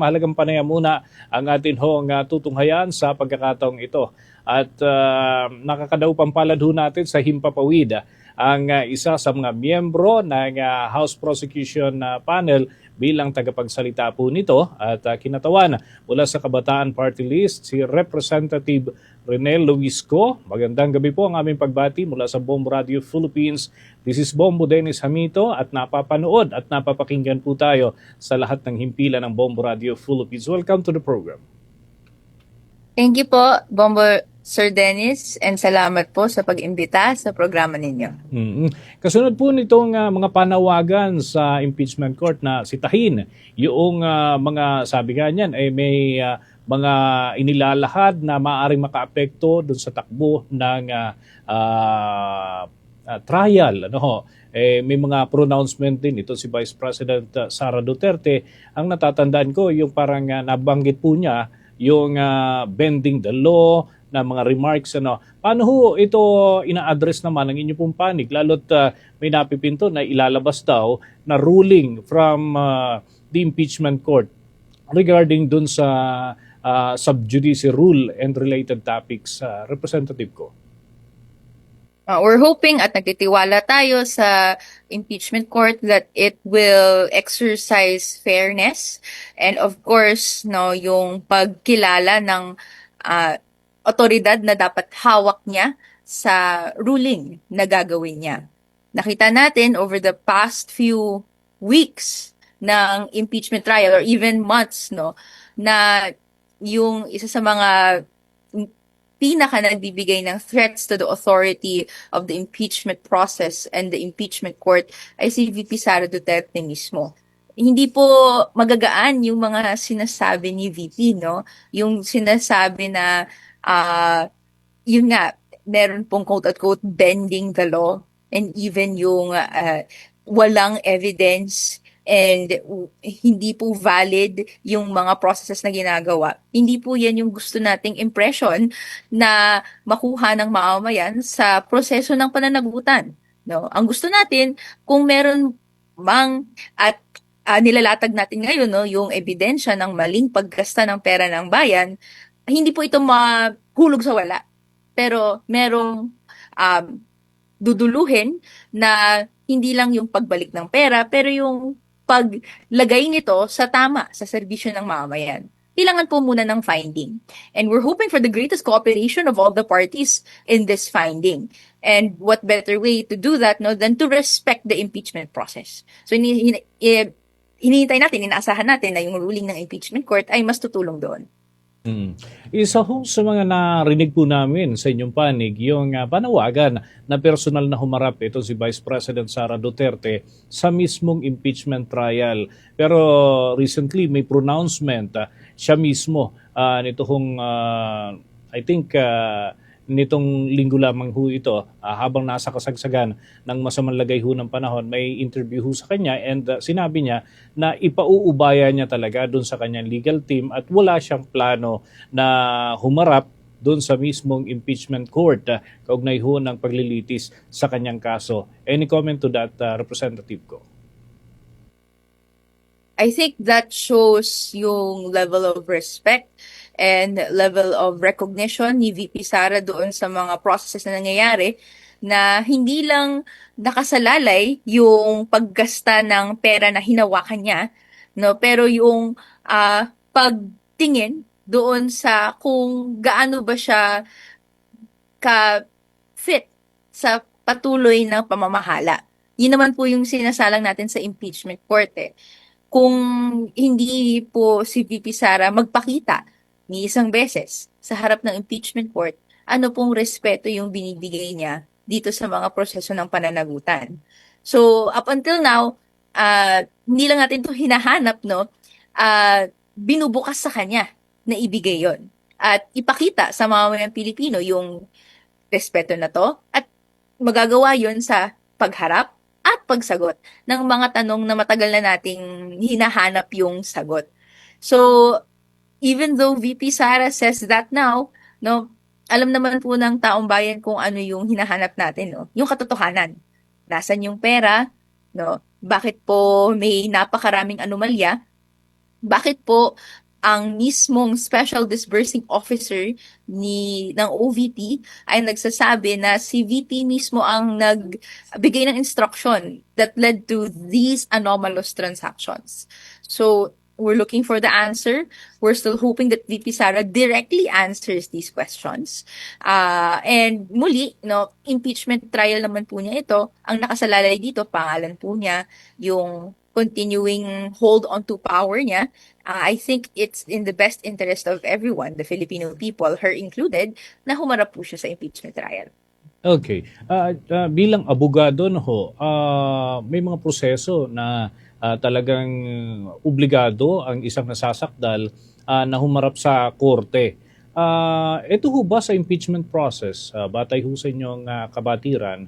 mahalagang panayamuna ang atin hong tutunghayan sa pagkakataong ito. At nakakadaw pampalad ho natin sa Himpapawid ang isa sa mga miyembro ng House Prosecution Panel bilang tagapagsalita po nito at kinatawan mula sa Kabataan Party List si Representative Renel Luisco. Magandang gabi po ang aming pagbati mula sa Bombo Radio Philippines. This is Bombo Dennis Hamito at napapanood at napapakinggan po tayo sa lahat ng himpilan ng Bombo Radio Philippines. Welcome to the program. Thank you po, Bombo Sir Dennis, and salamat po sa pag-imbita sa programa ninyo. Kasunod po nitong mga panawagan sa impeachment court na sitahin yung mga sabi nga niyan ay may mga inilalahad na maaaring makaapekto doon sa takbo ng trial. May mga pronouncement din ito si Vice President Sara Duterte. Ang natatandaan ko yung parang nabanggit po niya yung bending the law na mga remarks. Paano ho ito ina-address naman ng inyo pong panig? Lalo't may napipinto na ilalabas daw na ruling from the impeachment court regarding dun sa sub judice rule and related topics. Representative ko. We're hoping at nagtitiwala tayo sa impeachment court that it will exercise fairness and of course yung pagkilala ng otoridad na dapat hawak niya sa ruling na gagawin niya. Nakita natin over the past few weeks ng impeachment trial or even months na yung isa sa mga pinaka nagbibigay ng threats to the authority of the impeachment process and the impeachment court ay si VP Sara Duterte mismo. Hindi po magagaan yung mga sinasabi ni VP, yung sinasabi na yun nga, meron pong quote-unquote bending the law and even yung walang evidence and hindi po valid yung mga processes na ginagawa. Hindi po yan yung gusto nating impression na makuha ng mamamayan sa proseso ng pananagutan. Ang gusto natin, kung meron mang at nilalatag natin ngayon yung ebidensya ng maling paggasta ng pera ng bayan, hindi po ito mahulog sa wala. Pero merong duduluhin na hindi lang yung pagbalik ng pera, pero yung paglagay nito sa tama, sa serbisyo ng mamamayan. Kailangan po muna ng finding. And we're hoping for the greatest cooperation of all the parties in this finding. And what better way to do that than to respect the impeachment process. So hinihintay natin, inaasahan natin na yung ruling ng impeachment court ay mas tutulong doon. Isa ho sa mga narinig po namin sa inyong panig, yung panawagan na personal na humarap ito si Vice President Sara Duterte sa mismong impeachment trial. Pero recently may pronouncement siya mismo nito hong I think nitong linggo lamang ho ito, habang nasa kasagsagan ng masamang lagay ho ng panahon, may interview ho sa kanya and sinabi niya na ipauubaya niya talaga doon sa kanyang legal team at wala siyang plano na humarap doon sa mismong impeachment court kaugnay ho ng paglilitis sa kanyang kaso. Any comment to that, Representative ko? I think that shows yung level of respect and level of recognition ni VP Sara doon sa mga processes na nangyayari na hindi lang nakasalalay yung paggasta ng pera na hinawakan niya, pero yung pagtingin doon sa kung gaano ba siya ka-fit sa patuloy na pamamahala. Yun naman po yung sinasalang natin sa impeachment court. Kung hindi po si VP Sara magpakita ni isang beses sa harap ng impeachment court, ano pong respeto yung binibigay niya dito sa mga proseso ng pananagutan. So, up until now, hindi lang natin ito hinahanap, binubukas sa kanya na ibigay yon at ipakita sa mga Pilipino yung respeto na to at magagawa yon sa pagharap at pagsagot ng mga tanong na matagal na nating hinahanap yung sagot. So, even though VP Sara says that now, alam naman po ng taong bayan kung ano yung hinahanap natin, yung katotohanan. Nasaan yung pera, bakit po may napakaraming anomalya, bakit po ang mismong Special Disbursing Officer ng OVP ay nagsasabi na si VP mismo ang nagbigay ng instruction that led to these anomalous transactions. So, we're looking for the answer. We're still hoping that VP Sara directly answers these questions. And muli, no, impeachment trial naman po niya ito. Ang nakasalalay dito, pangalan po niya, yung continuing hold on to power niya. I think it's in the best interest of everyone, the Filipino people, her included, na humarap po siya sa impeachment trial. Okay. Bilang abogado, no ho, may mga proseso na talagang obligado ang isang nasasakdal na humarap sa korte. Ito ho ba sa impeachment process, batay ho sa inyong kabatiran,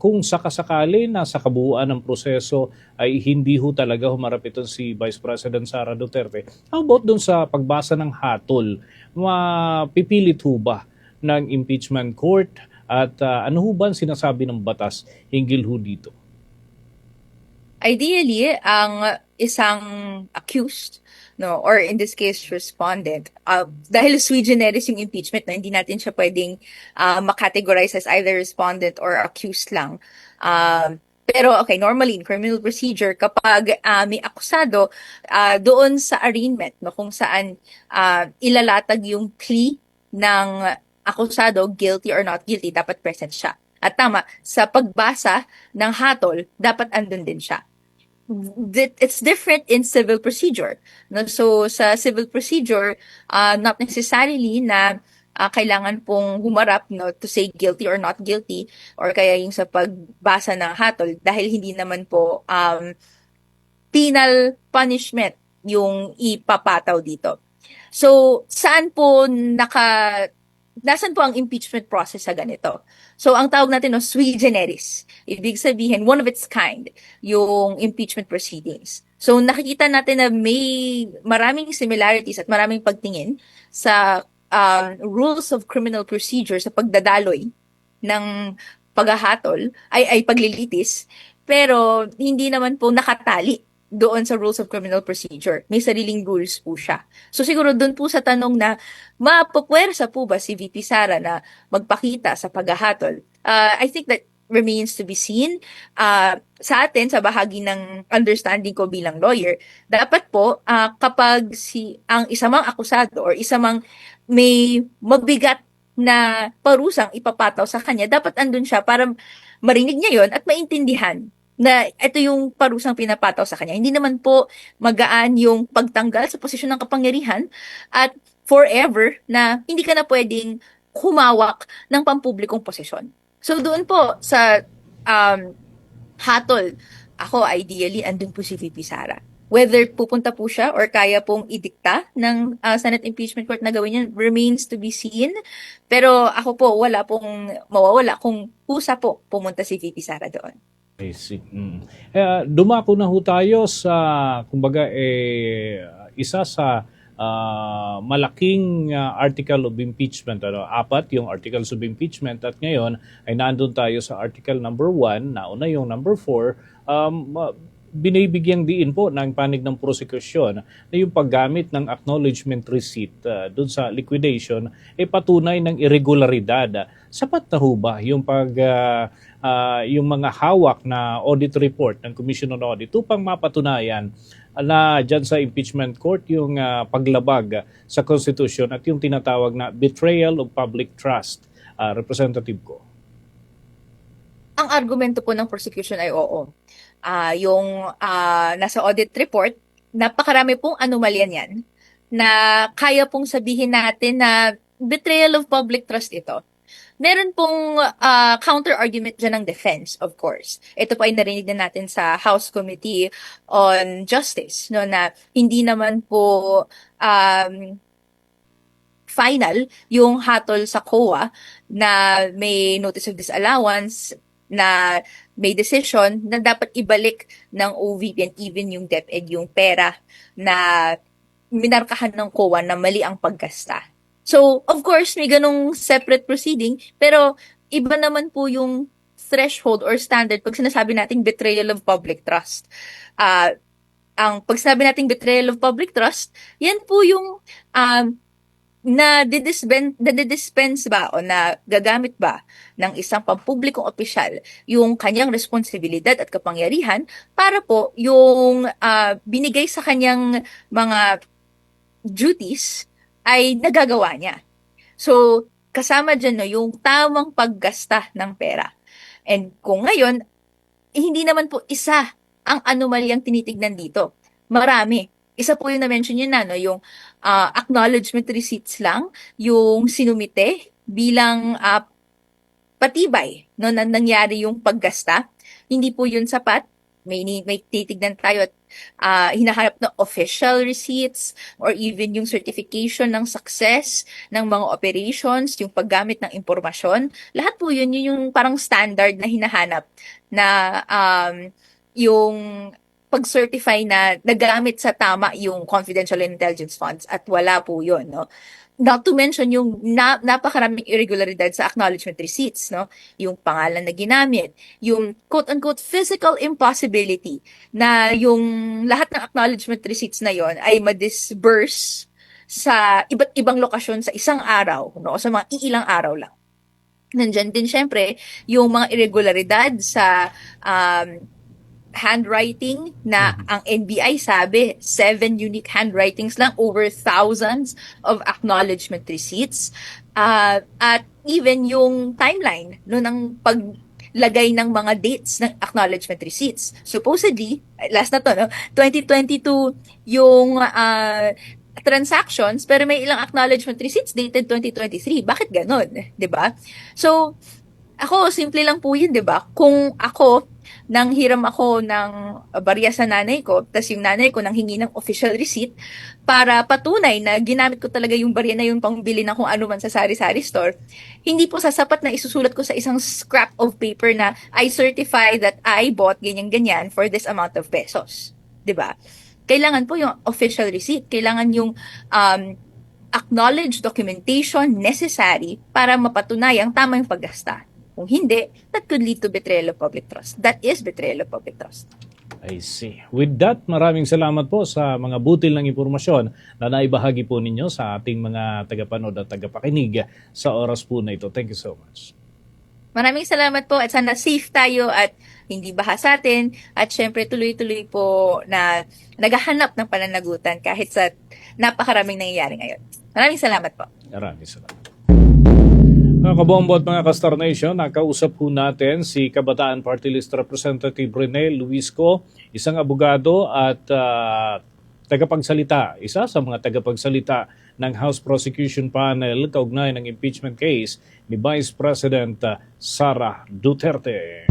kung sakasakali na sa kabuuan ng proseso ay hindi ho talaga humarap itong si Vice President Sara Duterte, how about dun sa pagbasa ng hatol? Mapipilit ho ba ng impeachment court? At ano ho ba ang sinasabi ng batas hinggil ho dito? Ideally, ang isang accused, no, or in this case, respondent, dahil sui generis yung impeachment, na hindi natin siya pwedeng makategorize as either respondent or accused lang. Pero okay, normally in criminal procedure, kapag may akusado, doon sa arraignment, no, kung saan ilalatag yung plea ng akusado, guilty or not guilty, dapat present siya. At tama, sa pagbasa ng hatol, dapat andun din siya. It's different in civil procedure. No? So, sa civil procedure, not necessarily na kailangan pong humarap, no, to say guilty or not guilty, or kaya yung sa pagbasa ng hatol, dahil hindi naman po penal punishment yung ipapataw dito. So, nasan po ang impeachment process sa ganito? So, ang tawag natin, no, sui generis. Ibig sabihin, one of its kind, yung impeachment proceedings. So, nakikita natin na may maraming similarities at maraming pagtingin sa rules of criminal procedure sa pagdadaloy ng paghahatol, ay paglilitis, pero hindi naman po nakatali doon sa rules of criminal procedure. May sariling rules po siya. So siguro doon po sa tanong na mapapwersa po ba si VP Sara na magpakita sa paghahatol? I think that remains to be seen. Sa atin, sa bahagi ng understanding ko bilang lawyer, dapat po kapag ang isa mang akusado or isa mang may mabigat na parusang ipapataw sa kanya, dapat andun siya para marinig niya yon at maintindihan na ito yung parusang pinapataw sa kanya. Hindi naman po magaan yung pagtanggal sa posisyon ng kapangyarihan at forever na hindi ka na pwedeng humawak ng pampublikong posisyon. So doon po sa hatol, ako ideally andun po si VP Sara. Whether pupunta po siya or kaya pong idikta ng Senate Impeachment Court na gawin yan remains to be seen. Pero ako po, wala pong mawawala kung pusa po pumunta si VP Sara doon. I see. Dumako na ho tayo sa, kumbaga, isa sa malaking article of impeachment. Apat yung articles of impeachment at ngayon ay nandun tayo sa article number 1, nauna yung number 4. Binibigyang diin po ng panig ng prosekusyon na yung paggamit ng acknowledgement receipt doon sa liquidation ay patunay ng irregularidad. Sapat na ho ba yung yung mga hawak na audit report ng Commission on Audit upang mapatunayan na dyan sa impeachment court yung paglabag sa Constitution at yung tinatawag na betrayal of public trust, Representative ko? Ang argumento po ng prosecution ay oo. Yung nasa audit report, napakarami pong anomalyan yan na kaya pong sabihin natin na betrayal of public trust ito. Meron pong counter-argument dyan ng defense, of course. Ito po ay narinig na natin sa House Committee on Justice, no, na hindi naman po final yung hatol sa COA na may notice of disallowance, na may decision na dapat ibalik ng OVP and even yung DepEd yung pera na minarkahan ng COA na mali ang paggasta. So, of course, may ganong separate proceeding, pero iba naman po yung threshold or standard pag sinasabi nating betrayal of public trust. ang pag sinabi nating betrayal of public trust, yan po yung na-dispense ba o na gagamit ba ng isang pampublikong opisyal yung kanyang responsibilidad at kapangyarihan para po yung binigay sa kanyang mga duties ay nagagawa niya. So, kasama dyan no, yung tamang paggasta ng pera. And kung ngayon, hindi naman po isa ang anomalyang tinitignan dito. Marami. Isa po yung na-mention yun na, no? Yung acknowledgement receipts lang, yung sinumite bilang patibay no, na nangyari yung paggasta. Hindi po yun sapat. May titignan tayo at hinahanap ng official receipts or even yung certification ng success ng mga operations, yung paggamit ng impormasyon. Lahat po yun yung parang standard na hinahanap na yung pag-certify na nagamit sa tama yung confidential intelligence funds at wala po yun, no? Not to mention yung napakaraming irregularidad sa acknowledgement receipts, no? Yung pangalan na ginamit, yung quote-unquote physical impossibility na yung lahat ng acknowledgement receipts na yon ay ma-disburse sa iba't ibang lokasyon sa isang araw, no? O sa mga iilang araw lang. Nandyan din syempre yung mga irregularidad sa handwriting na ang NBI sabi 7 unique handwritings lang over thousands of acknowledgement receipts at even yung timeline no ng paglagay ng mga dates ng acknowledgement receipts. Supposedly, last na to, no? 2022 yung transactions pero may ilang acknowledgement receipts dated 2023. Bakit ganon? 'Di ba? So, ako, simple lang po yun, di ba? Kung ako, nang hiram ako ng barya sa nanay ko, tapos yung nanay ko nang hingi ng official receipt para patunay na ginamit ko talaga yung barya na yung pangbili ng kung ano man sa sari-sari store, hindi po sasapat na isusulat ko sa isang scrap of paper na I certify that I bought ganyan-ganyan for this amount of pesos. Di ba? Kailangan po yung official receipt. Kailangan yung acknowledged documentation necessary para mapatunayang tama yung paggasta. Kung hindi, that could lead to betrayal of public trust. That is betrayal of public trust. I see. With that, maraming salamat po sa mga butil ng impormasyon na naibahagi po ninyo sa ating mga tagapanood at tagapakinig sa oras po na ito. Thank you so much. Maraming salamat po at sana safe tayo at hindi baha sa atin at syempre tuloy-tuloy po na naghahanap ng pananagutan kahit sa napakaraming nangyayari ngayon. Maraming salamat po. Maraming salamat. Mga kabombo at mga Kastar Nation, nakausap po natin si Kabataan Party List Representative Rene Luisco, isang abogado at tagapagsalita, isa sa mga tagapagsalita ng House Prosecution Panel kaugnay ng impeachment case ni Vice President Sara Duterte.